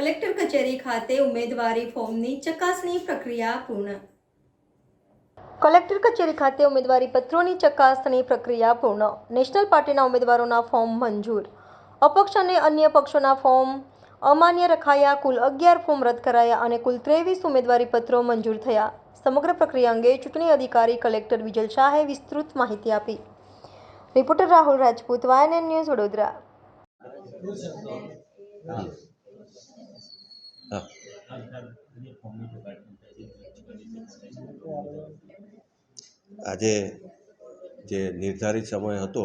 Collector કચેરી ખાતે ઉમેદવારી ફોર્મની ચકાસણી પ્રક્રિયા પૂર્ણ. કલેક્ટર કચેરી ખાતે ઉમેદવારી પત્રોની ચકાસણી પ્રક્રિયા પૂર્ણ. નેશનલ પાર્ટીના ઉમેદવારોના ફોર્મ મંજૂર. અપક્ષ અને અન્ય પક્ષોના ફોર્મ અમાન્ય રખાયા. કુલ 11 ફોર્મ રદ કરાયા અને કુલ 23 ઉમેદવારી પત્રો મંજૂર થયા. સમગ્ર પ્રક્રિયા અંગે ચૂંટણી અધિકારી કલેક્ટર વિજલ શાહે વિસ્તૃત માહિતી આપી. Reporter Rahul Rajput, YNN news, Vadodara. આજે જે નિર્ધારિત સમય હતો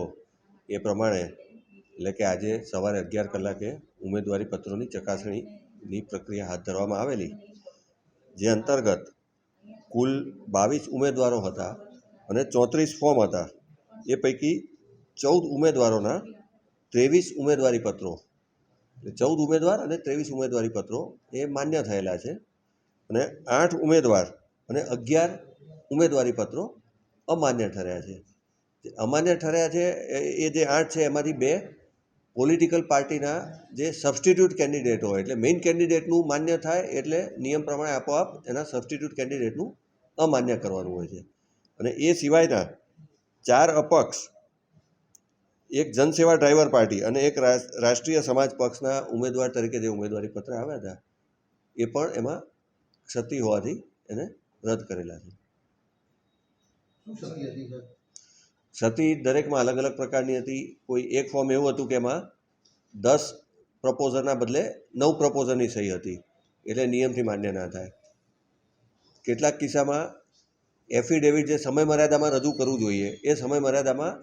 એ પ્રમાણે એટલે કે આજે સવારે 11 કલાકે ઉમેદવારી પત્રોની ચકાસણીની પ્રક્રિયા હાથ ધરવામાં આવેલી, જે અંતર્ગત કુલ 22 ઉમેદવારો હતા અને 34 ફોર્મ હતા. એ પૈકી 14 ઉમેદવારોના 23 ઉમેદવારી પત્રો, 14 ઉમેદવાર અને 23 ઉમેદવારી પત્રો એ માન્ય થયેલા છે અને 8 ઉમેદવાર અને 11 ઉમેદવારી પત્રો અમાન્ય ઠર્યા છે. જે અમાન્ય ઠર્યા છે એ જે 8 છે એમાંથી 2 પોલિટિકલ પાર્ટીના જે સબસ્ટિટ્યૂટ કેન્ડિડેટ હોય, એટલે મેઇન કેન્ડિડેટનું માન્ય થાય એટલે નિયમ પ્રમાણે આપોઆપ એના સબસ્ટિટ્યૂટ કેન્ડિડેટનું અમાન્ય કરવાનું હોય છે. અને એ સિવાયના 4 અપક્ષ, એક જનસેવા ડ્રાઈવર પાર્ટી અને એક રાષ્ટ્રીય સમાજ પક્ષના ઉમેદવાર તરીકે જે ઉમેદવારી પત્ર આવ્યા હતા એ પણ એમાં ક્ષતિ હોવાથી એને રદ કરેલા છે. ક્ષતિ દરેકમાં અલગ અલગ પ્રકારની હતી. કોઈ એક ફોર્મ એવું હતું કે એમાં 10 પ્રપોઝરના બદલે 9 પ્રપોઝરની સહી હતી, એટલે નિયમથી માન્ય ના થાય. કેટલાક કિસ્સામાં એફિડેવિટ જે સમય મર્યાદામાં રજૂ કરવું જોઈએ એ સમય મર્યાદામાં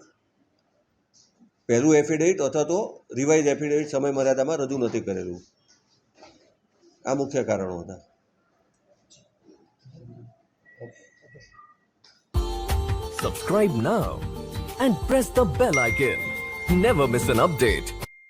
પહેલું એફિડેવિટ અથવા તો રિવાઇઝ એફિડેવિટ સમય મર્યાદામાં રજૂ નથી કરેલું. આ મુખ્ય કારણો હતા. Subscribe now and press the bell icon. Never miss an update.